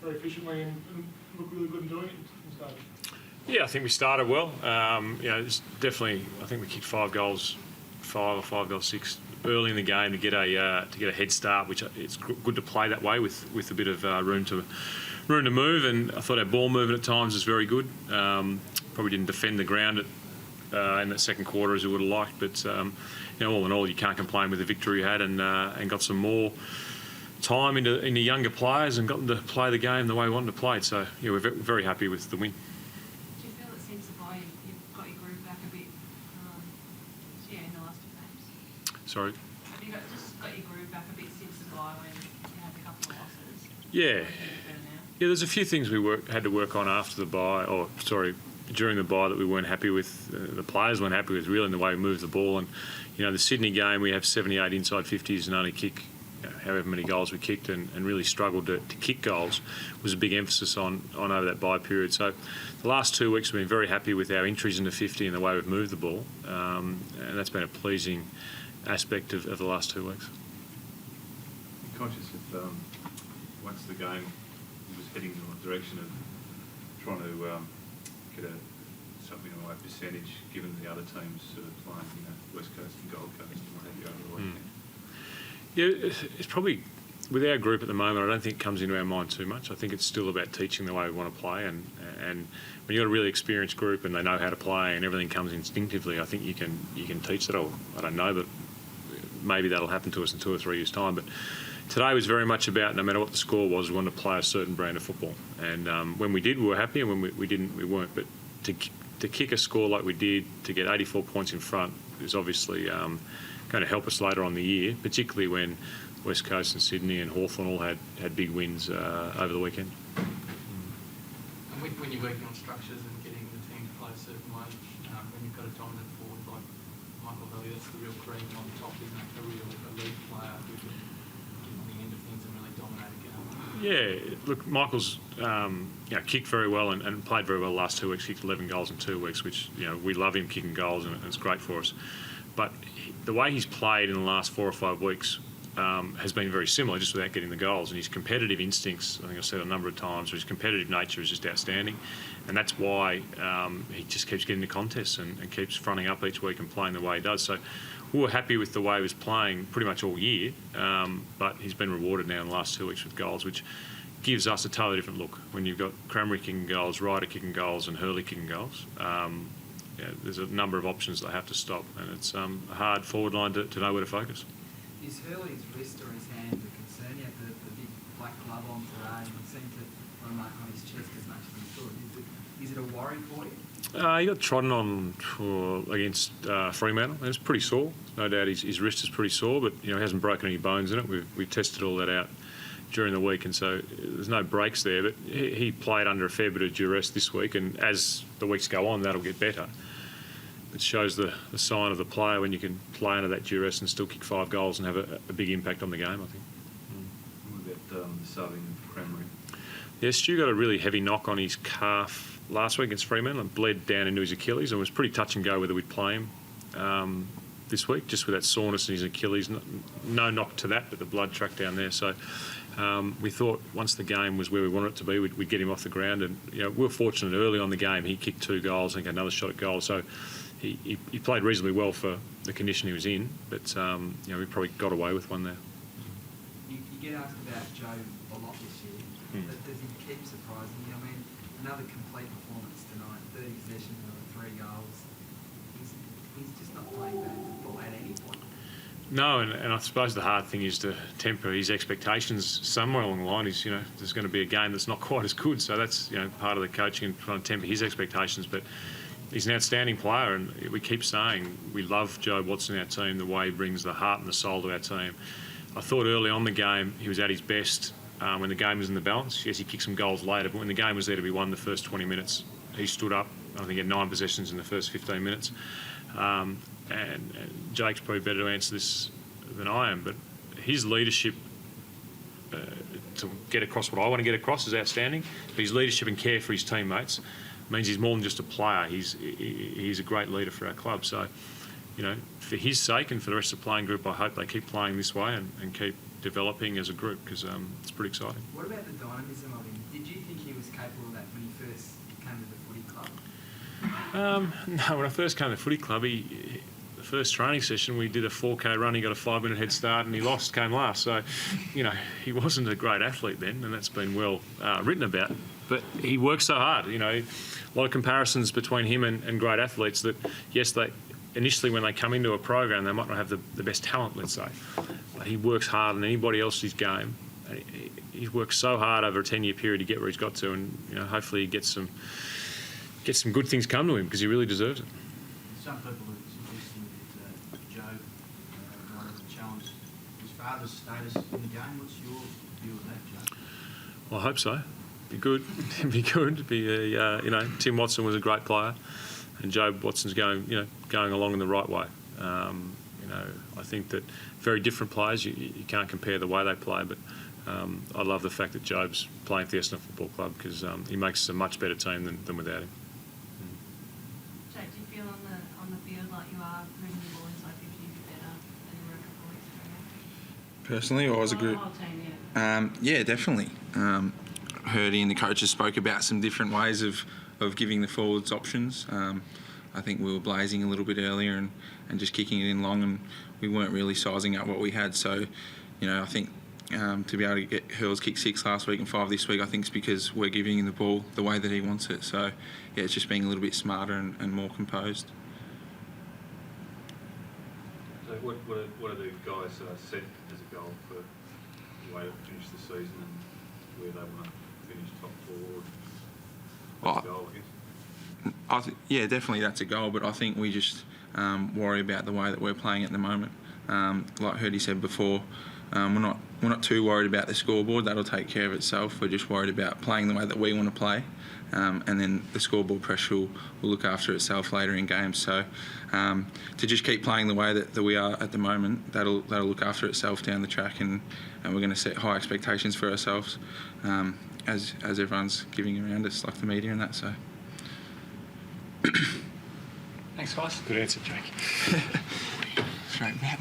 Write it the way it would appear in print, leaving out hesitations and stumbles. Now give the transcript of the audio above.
very efficiently and look really good in doing it and started. Yeah, I think we started well. It's definitely. I think we kicked 5 goals, 6 early in the game to get a head start, which it's good to play that way with a bit of room to move. And I thought our ball movement at times was very good. Probably didn't defend the ground in that second quarter as we would have liked, but all in all, you can't complain with the victory we had, and got some more time into younger players and got them to play the game the way we wanted to play it. So we're very happy with the win. Do you feel it seems to buy you've got your groove back a bit? In the last 2 games. Sorry. Have you just got your groove back a bit since the bye when you had a couple of losses? Yeah. There's a few things we had to work on after the bye, during the bye that we weren't happy with. The players weren't happy with really in the way we moved the ball. And the Sydney game, we have 78 inside 50s and only kick however many goals we kicked, and really struggled to kick goals. Was a big emphasis on over that bye period. So the last 2 weeks we've been very happy with our entries into 50 and the way we've moved the ball, and that's been a pleasing aspect of the last 2 weeks. I'm conscious of once the game was heading in the direction of trying to get something in the way of percentage, given the other teams sort of playing, West Coast and Gold Coast and what have you over the weekend. Yeah, it's probably with our group at the moment. I don't think it comes into our mind too much. I think it's still about teaching the way we want to play, and when you've got a really experienced group and they know how to play and everything comes instinctively, I think you can teach that. I don't know, but maybe that'll happen to us in 2 or 3 years' time. But today was very much about, no matter what the score was, we wanted to play a certain brand of football. And when we did, we were happy, and when we didn't, we weren't. But to kick a score like we did, to get 84 points in front, is obviously going to help us later on the year, particularly when West Coast and Sydney and Hawthorn all had big wins over the weekend. And when you're working on structures and getting the team to play a certain way, when you've got a dominant forward like Michael Hurley, that's the real cream on top, isn't it? A real elite player who can get on the end of things and really dominate a game. Yeah, look, Michael's kicked very well and played very well the last 2 weeks. Kicked 11 goals in 2 weeks, which we love him kicking goals, and it's great for us. But the way he's played in the last 4 or 5 weeks has been very similar, just without getting the goals. And his competitive instincts, I think I've said a number of times, his competitive nature is just outstanding. And that's why he just keeps getting the contests and keeps fronting up each week and playing the way he does. So we were happy with the way he was playing pretty much all year, but he's been rewarded now in the last 2 weeks with goals, which gives us a totally different look. When you've got Crameri kicking goals, Ryder kicking goals and Hurley kicking goals, there's a number of options they have to stop, and it's a hard forward line to know where to focus. Is Hurley's wrist or his hand a concern? He had the big black glove on today, and he seemed to mark on his chest as much as he could. Is it a worry for you? He got trodden on against Fremantle. It was pretty sore. No doubt his wrist is pretty sore, but he hasn't broken any bones in it. We've tested all that out during the week, and so there's no breaks there. But he played under a fair bit of duress this week, and as the weeks go on, that'll get better. It shows the sign of the player when you can play under that duress and still kick 5 goals and have a big impact on the game, I think. What about the subbing of Crameri? Yeah, Stu got a really heavy knock on his calf last week against Fremantle and bled down into his Achilles, and was pretty touch and go whether we'd play him this week, just with that soreness in his Achilles. No knock to that, but the blood tracked down there. So we thought once the game was where we wanted it to be, we'd get him off the ground. And we were fortunate early on the game. He kicked 2 goals and got another shot at goal. So he played reasonably well for the condition he was in, but we probably got away with one there. You get asked about Joe a lot this year, but does he keep surprising you? I mean, another complete performance tonight, 30 possessions, another 3 goals. He's just not playing bad football at any point. No, and I suppose the hard thing is to temper his expectations somewhere along the line. Is there's going to be a game that's not quite as good, so that's part of the coaching and trying to temper his expectations. But he's an outstanding player, and we keep saying we love Joe Watson in our team, the way he brings the heart and the soul to our team. I thought early on the game he was at his best when the game was in the balance. Yes, he kicked some goals later, but when the game was there to be won the first 20 minutes, he stood up. I think he had 9 possessions in the first 15 minutes. And Jake's probably better to answer this than I am, but his leadership to get across what I want to get across is outstanding. But his leadership and care for his teammates means he's more than just a player. He's a great leader for our club. So, for his sake and for the rest of the playing group, I hope they keep playing this way and keep developing as a group, because it's pretty exciting. What about the dynamism of him? Did you think he was capable of that when he first came to the footy club? No, when I first came to the footy club, the first training session we did a 4K run, he got a 5-minute head start and he came last. So, he wasn't a great athlete then, and that's been well written about. But he works so hard, a lot of comparisons between him and great athletes that, yes, they initially when they come into a program, they might not have the best talent, let's say. But he works harder than anybody else's game. He's worked so hard over a 10-year period to get where he's got to, and hopefully he gets some good things come to him, because he really deserves it. Some people are suggesting that Joe might have challenged his father's status in the game. What's your view of that, Joe? Well, I hope so. Be good. Be good. Tim Watson was a great player, and Joe Watson's going along in the right way. I think that very different players. You can't compare the way they play, but I love the fact that Jobe's playing for the Essendon Football Club, because he makes us a much better team than without him. Jake, do you feel on the field like you are moving the ball inside 50 a bit better than you were a couple of weeks ago? Personally, or as a group? The whole team, yeah. Yeah, definitely. Hurdy and the coaches spoke about some different ways of giving the forwards options. I think we were blazing a little bit earlier and just kicking it in long, and we weren't really sizing up what we had. So, I think to be able to get Hurls kick 6 last week and 5 this week, I think it's because we're giving him the ball the way that he wants it. So, yeah, it's just being a little bit smarter and more composed. So what are the guys set as a goal for the way to finish the season and where they want to finish top 4? What's the goal, I guess? Yeah, definitely that's a goal, but I think we just worry about the way that we're playing at the moment. Like Hurdy said before, we're not too worried about the scoreboard. That'll take care of itself. We're just worried about playing the way that we want to play, and then the scoreboard pressure will look after itself later in games. So to just keep playing the way that we are at the moment, that'll look after itself down the track, and we're going to set high expectations for ourselves as everyone's giving around us, like the media and that. So. Thanks, guys. Good answer, Jake. Straight, Matt.